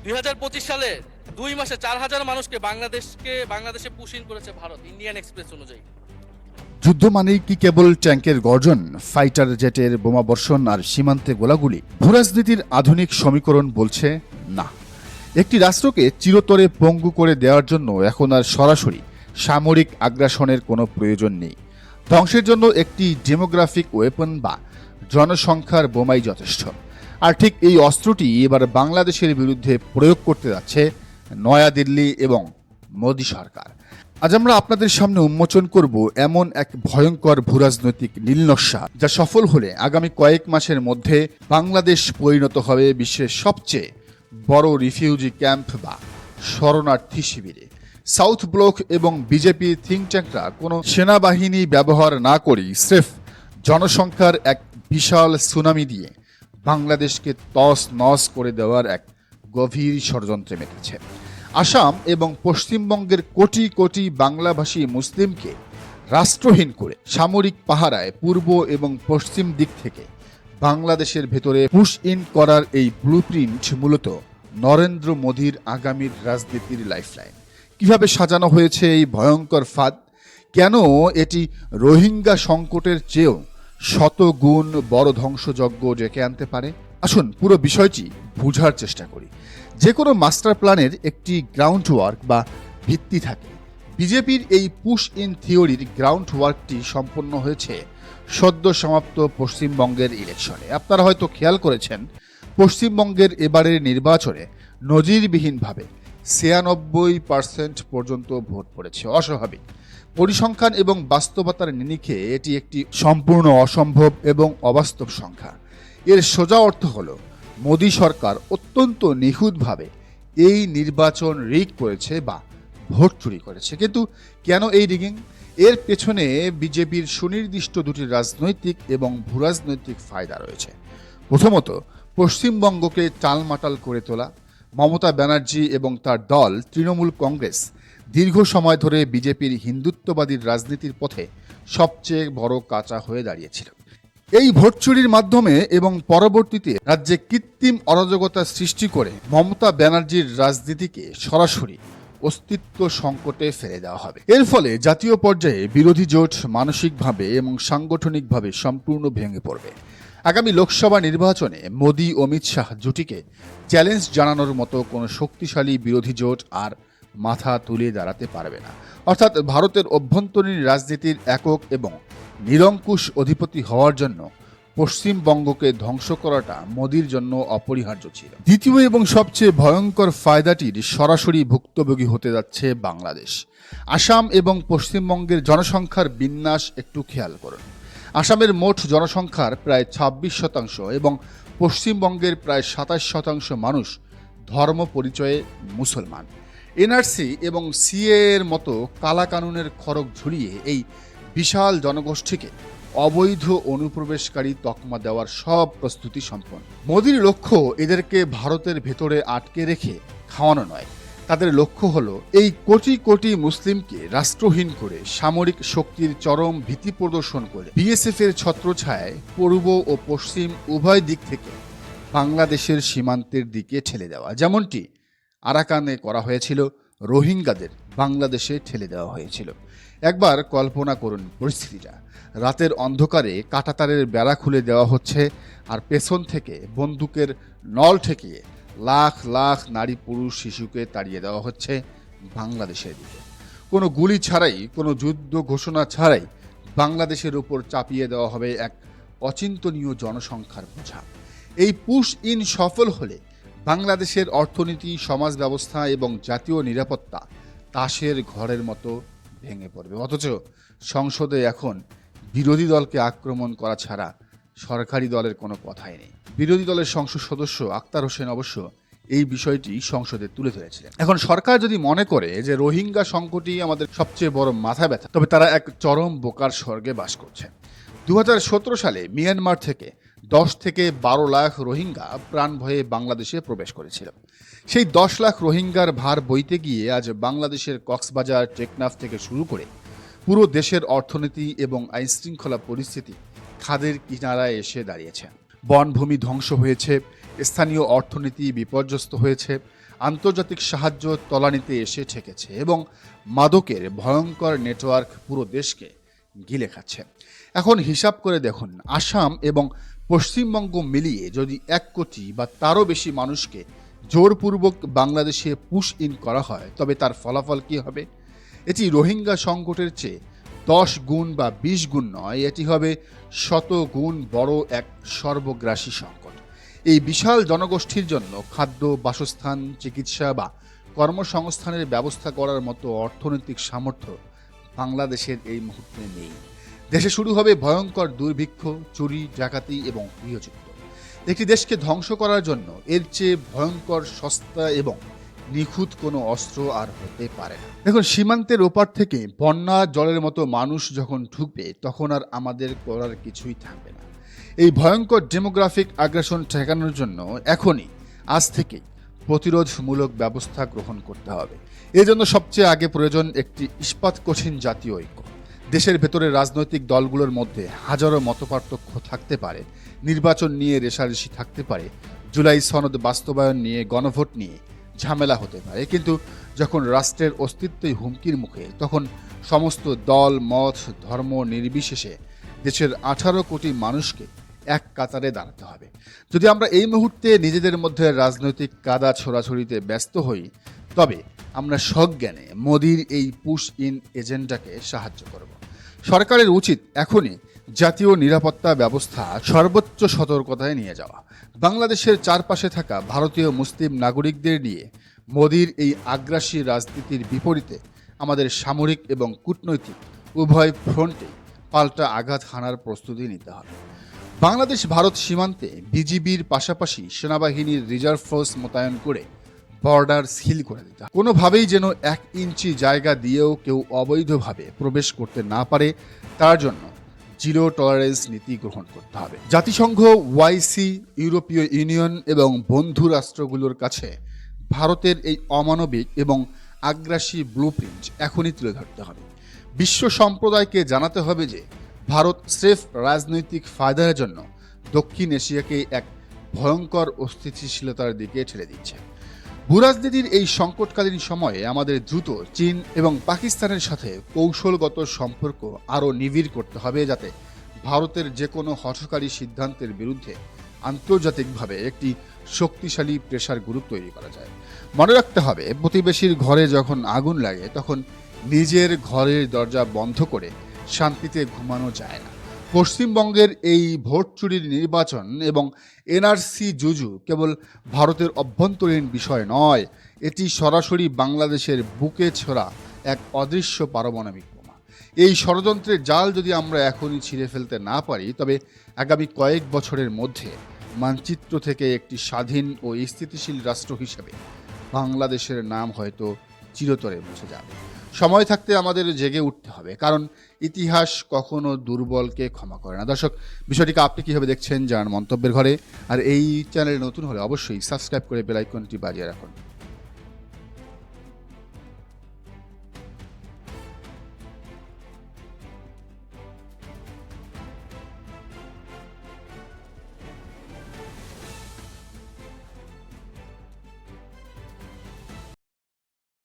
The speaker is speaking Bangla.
2025 সালে 2 মাসে 4,000 মানুষকে বাংলাদেশে পুশ ইন করেছে ভারত, ইন্ডিয়ান এক্সপ্রেস অনুযায়ী। যুদ্ধ মানেই কি কেবল ট্যাঙ্কের গর্জন, ফাইটার জেটের বোমাবর্ষণ আর সীমান্তে গোলাগুলি? ভূরাজনীতির আধুনিক সমীকরণ বলছে না। একটি রাষ্ট্রকে চিরতরে পঙ্গু করে দেওয়ার জন্য এখন আর সরাসরি সামরিক আগ্রাসনের কোনো প্রয়োজন নেই। ধ্বংসের জন্য একটি ডেমোগ্রাফিক ওয়েপন বা জনসংখ্যার বোমাই যথেষ্ট। আর ঠিক এই অস্ত্রটি এবার বাংলাদেশের বিরুদ্ধে প্রয়োগ করতে যাচ্ছে নয়াদিল্লি এবং মোদী সরকার। আজ আমরা আপনাদের সামনে উন্মোচন করব এমন এক ভয়ঙ্কর ভূরাজনৈতিক নীলনকশা, যা সফল হলে আগামী কয়েক মাসের মধ্যে বাংলাদেশ পরিণত হবে বিশ্বের সবচেয়ে বড় রিফিউজি ক্যাম্প বা শরণার্থী শিবিরে। সাউথ ব্লক এবং বিজেপি থিঙ্ক ট্যাঙ্করা কোনো সেনাবাহিনী ব্যবহার না করেই স্রেফ জনসংখ্যার এক বিশাল সুনামি দিয়ে বাংলাদেশকে তস নস করে দেওয়ার এক গভীর ষড়যন্ত্রে মেতেছে। আসাম এবং পশ্চিমবঙ্গের কোটি কোটি বাংলাভাষী মুসলিমকে রাষ্ট্রহীন করে সামরিক পাহারায় পূর্ব এবং পশ্চিম দিক থেকে বাংলাদেশের ভেতরে পুশ ইন করার এই ব্লুপ্রিন্ট মূলত নরেন্দ্র মোদীর আগামীর রাজনীতির লাইফলাইন। কিভাবে সাজানো হয়েছে এই ভয়ঙ্কর ফাঁদ? কেন এটি রোহিঙ্গা সংকটের চেয়েও শতগুণ বড় ধ্বংসযজ্ঞ ডেকে আনতে পারে? আসুন পুরো বিষয়টি বোঝার চেষ্টা করি। যে কোনো মাস্টার প্ল্যানের একটি গ্রাউন্ড ওয়ার্ক বা ভিত্তি থাকে। বিজেপির এই পুশ ইন থিওরির গ্রাউন্ড ওয়ার্কটি সম্পন্ন হয়েছে সদ্য সমাপ্ত পশ্চিমবঙ্গের ইলেকশনে। আপনারা হয়তো খেয়াল করেছেন, পশ্চিমবঙ্গের এবারের নির্বাচনে নজিরবিহীনভাবে 96% পর্যন্ত ভোট পড়েছে। অস্বাভাবিক পরিসংখ্যান এবং বাস্তবতার নিরিখে এটি একটি সম্পূর্ণ অসম্ভব এবং অবাস্তব সংখ্যা। এর সোজা অর্থ হলো মোদী সরকার অত্যন্ত নিখুঁতভাবে এই নির্বাচন রিগ করেছে বা ভোট চুরি করেছে। কিন্তু কেন এই রিগিং? এর পেছনে বিজেপির সুনির্দিষ্ট দুটি রাজনৈতিক এবং ভূরাজনৈতিক ফায়দা রয়েছে। প্রথমত, পশ্চিমবঙ্গকে টালমাটাল করে তোলা। মমতা ব্যানার্জি এবং তার দল তৃণমূল কংগ্রেস দীর্ঘ সময় ধরে বিজেপির হিন্দুত্ববাদীর রাজনীতির পথে সবচেয়ে বড় কাঁচা হয়ে দাঁড়িয়েছিল। এই ভোট চুরির মাধ্যমে এবং পরবর্তীতে রাজ্যে কৃত্রিম অরাজকতা সৃষ্টি করে মমতা ব্যানার্জির রাজনীতিকে সরাসরি অস্তিত্ব সংকটে ফেলে দেওয়া হবে। এর ফলে জাতীয় পর্যায়ে বিরোধী জোট মানসিকভাবে এবং সাংগঠনিকভাবে সম্পূর্ণ ভেঙে পড়বে। আগামী লোকসভা নির্বাচনে মোদী অমিত শাহ জুটিকে চ্যালেঞ্জ জানানোর মতো কোনো শক্তিশালী বিরোধী জোট আর মাথা তুলে দাঁড়াতে পারবে না। অর্থাৎ ভারতের অভ্যন্তরীণ রাজনীতির একক এবং নিরঙ্কুশ অধিপতি হওয়ার জন্য পশ্চিমবঙ্গকে ধ্বংস করাটা মোদির জন্য অপরিহার্য ছিল। দ্বিতীয় এবং সবচেয়ে ভয়ঙ্কর ফায়দাটির সরাসরি ভুক্তভোগী হতে যাচ্ছে বাংলাদেশ। আসাম এবং পশ্চিমবঙ্গের জনসংখ্যার বিন্যাস একটু খেয়াল করুন। আসামের মোট জনসংখ্যার প্রায় 26% এবং পশ্চিমবঙ্গের প্রায় 27% মানুষ ধর্ম পরিচয়ে মুসলমান। এনআরসি এবং সিএ এর মতো কালাকানুনের খড়গ ঝুলিয়ে এই বিশাল জনগোষ্ঠীকে অবৈধ অনুপ্রবেশকারী তকমা দেওয়ার সব প্রস্তুতি সম্পন্ন। মোদির লক্ষ্য এদেরকে ভারতের ভেতরে আটকে রেখে খাওয়ানো নয়। তাদের লক্ষ্য হলো এই কোটি কোটি মুসলিমকে রাষ্ট্রহীন করে সামরিক শক্তির চরম ভীতি প্রদর্শন করে বিএসএফ এর ছত্রছায়ায় পূর্ব ও পশ্চিম উভয় দিক থেকে বাংলাদেশের সীমান্তের দিকে ঠেলে দেওয়া। যেমনটি আরাকানে করা হয়েছিল, রোহিঙ্গাদের বাংলাদেশে ঠেলে দেওয়া হয়েছিল। একবার কল্পনা করুন পরিস্থিতিটা। রাতের অন্ধকারে কাঁটাতারের বেড়া খুলে দেওয়া হচ্ছে আর পেছন থেকে বন্দুকের নল ঠেকিয়ে লাখ লাখ নারী পুরুষ শিশুকে তাড়িয়ে দেওয়া হচ্ছে বাংলাদেশের দিকে। কোনো গুলি ছাড়াই, কোনো যুদ্ধ ঘোষণা ছাড়াই বাংলাদেশের উপর চাপিয়ে দেওয়া হবে এক অচিন্তনীয় জনসংখ্যার বোঝা। এই পুশ ইন সফল হলে বাংলাদেশের অর্থনীতি, সমাজ ব্যবস্থা এবং জাতীয় নিরাপত্তা তাসের ঘরের মতো ভেঙে পড়বে। অথচ সংসদে এখন বিরোধী দলকে আক্রমণ করা ছাড়া সরকারি দলের কোনো কথাই নেই। বিরোধী দলের সংসদ সদস্য আক্তার হোসেন অবশ্য এই বিষয়টি সংসদে তুলে ধরেছিলেন। এখন সরকার যদি মনে করে যে রোহিঙ্গা সংকটই আমাদের সবচেয়ে বড় মাথা ব্যথা, তবে তারা এক চরম বোকার স্বর্গে বাস করছে। 2017 সালে মিয়ানমার থেকে 10 থেকে 12 লাখ রোহিঙ্গা প্রাণ ভয়ে বাংলাদেশে প্রবেশ করেছিল। সেই 10 লাখ রোহিঙ্গার ভার বইতে গিয়ে আজ বাংলাদেশের কক্সবাজার, টেকনাফ থেকে শুরু করে পুরো দেশের অর্থনীতি এবং আইনশৃঙ্খলা পরিস্থিতি খাদের কিনারায় এসে দাঁড়িয়েছে। বনভূমি ধ্বংস হয়েছে, স্থানীয় অর্থনীতি বিপর্যস্ত হয়েছে, আন্তর্জাতিক সাহায্য তলানিতে এসে ঠেকেছে এবং মাদকের ভয়ঙ্কর নেটওয়ার্ক পুরো দেশকে গিলে খাচ্ছে। এখন হিসাব করে দেখুন, আসাম এবং পশ্চিমবঙ্গ মিলিয়ে যদি 1 কোটি বা তারও বেশি মানুষকে জোরপূর্বক বাংলাদেশে পুশ ইন করা হয়, তবে তার ফলাফল কী হবে? এটি রোহিঙ্গা সংকটের চেয়ে 10 গুণ বা 20 গুণ নয়, এটি হবে 100 গুণ বড় এক সর্বগ্রাসী সংকট। এই বিশাল জনগোষ্ঠীর জন্য খাদ্য, বাসস্থান, চিকিৎসা বা কর্মসংস্থানের ব্যবস্থা করার মতো অর্থনৈতিক সামর্থ্য বাংলাদেশের এই মুহূর্তে নেই। দেশে শুরু হবে ভয়ঙ্কর দুর্ভিক্ষ, চুরি, ডাকাতি এবং গৃহযুদ্ধ। একটি দেশকে ধ্বংস করার জন্য এর চেয়ে ভয়ঙ্কর, সস্তা এবং নিখুঁত কোনো অস্ত্র আর হতে পারে না। দেখুন, সীমান্তের ওপার থেকে বন্যা জলের মতো মানুষ যখন ঢুকবে, তখন আর আমাদের করার কিছুই থাকবে না। এই ভয়ঙ্কর ডেমোগ্রাফিক আগ্রাসন ঠেকানোর জন্য এখনই, আজ থেকেই প্রতিরোধমূলক ব্যবস্থা গ্রহণ করতে হবে। এজন্য সবচেয়ে আগে প্রয়োজন একটি ইস্পাত কঠিন জাতীয় ঐক্য। দেশের ভেতরে রাজনৈতিক দলগুলোর মধ্যে হাজারো মতপার্থক্য থাকতে পারে, নির্বাচন নিয়ে রেষারেষি থাকতে পারে, জুলাই সনদ বাস্তবায়ন নিয়ে, গণভোট নিয়ে ঝামেলা হতে পারে, কিন্তু যখন রাষ্ট্রের অস্তিত্বই হুমকির মুখে, তখন সমস্ত দল, মত, ধর্ম নির্বিশেষে দেশের 18 কোটি মানুষকে এক কাতারে দাঁড়াতে হবে। যদি আমরা এই মুহূর্তে নিজেদের মধ্যে রাজনৈতিক কাদা ছোড়াছড়িতে ব্যস্ত হই, তবে আমরা সজ্ঞানে মোদির এই পুশ ইন এজেন্ডাকে সাহায্য করব। সরকারের উচিত এখনই জাতীয় নিরাপত্তা ব্যবস্থা সর্বোচ্চ সতর্কতায় নিয়ে যাওয়া। বাংলাদেশের চারপাশে থাকা ভারতীয় মুসলিম নাগরিকদের নিয়ে মোদির এই আগ্রাসী রাজনীতির বিপরীতে আমাদের সামরিক এবং কূটনৈতিক উভয় ফ্রন্টে পাল্টা আঘাত হানার প্রস্তুতি নিতে হবে। বাংলাদেশ ভারত সীমান্তে বিজিবির পাশাপাশি সেনাবাহিনীর রিজার্ভ ফোর্স মোতায়েন করে বর্ডার সিল করে দিতে হবে। কোনোভাবেই যেন 1 ইঞ্চি জায়গা দিয়েও কেউ অবৈধভাবে প্রবেশ করতে না পারে, তার জন্য জিরো টলারেন্স নীতি গ্রহণ করতে হবে। জাতিসংঘ, ওআইসি, ইউরোপীয় ইউনিয়ন এবং বন্ধু রাষ্ট্রগুলোর কাছে ভারতের এই অমানবিক এবং আগ্রাসী ব্লুপ্রিন্ট এখনই তুলে ধরতে হবে। বিশ্ব সম্প্রদায়কে জানাতে হবে যে ভারত স্রেফ রাজনৈতিক ফায়দার জন্য দক্ষিণ এশিয়াকে এক ভয়ঙ্কর অস্থিতিশীলতার দিকে ঠেলে দিচ্ছে। ভূরাজনীতির এই সংকটকালীন সময়ে আমাদের দ্রুত চীন এবং পাকিস্তানের সাথে কৌশলগত সম্পর্ক আরও নিবিড় করতে হবে, যাতে ভারতের যে কোনো হঠকারী সিদ্ধান্তের বিরুদ্ধে আন্তর্জাতিকভাবে একটি শক্তিশালী প্রেসার গ্রুপ তৈরি করা যায়। মনে রাখতে হবে, প্রতিবেশীর ঘরে যখন আগুন লাগে, তখন নিজের ঘরের দরজা বন্ধ করে শান্তিতে ঘুমানো যায় না। পশ্চিমবঙ্গের এই ভোট চুরির নির্বাচন এবং এনআরসি জুজু কেবল ভারতের অভ্যন্তরীণ বিষয় নয়, এটি সরাসরি বাংলাদেশের বুকে ছোড়া এক অদৃশ্য পারমাণবিক বোমা। এই ষড়যন্ত্রের জাল যদি আমরা এখনই ছিঁড়ে ফেলতে না পারি, তবে আগামী কয়েক বছরের মধ্যে মানচিত্র থেকে একটি স্বাধীন ও স্থিতিশীল রাষ্ট্র হিসেবে বাংলাদেশের নাম হয়তো চিরতরে মুছে যাবে। সময় থাকতে আমাদের জেগে উঠতে হবে, কারণ ইতিহাস কখনো দুর্বলকে ক্ষমা করে না। দর্শক, বিষয়টিকে আপনি কীভাবে দেখছেন জানান মন্তব্যের ঘরে। আর এই চ্যানেলে নতুন হলে অবশ্যই সাবস্ক্রাইব করে বেল আইকনটি বাজিয়ে রাখুন।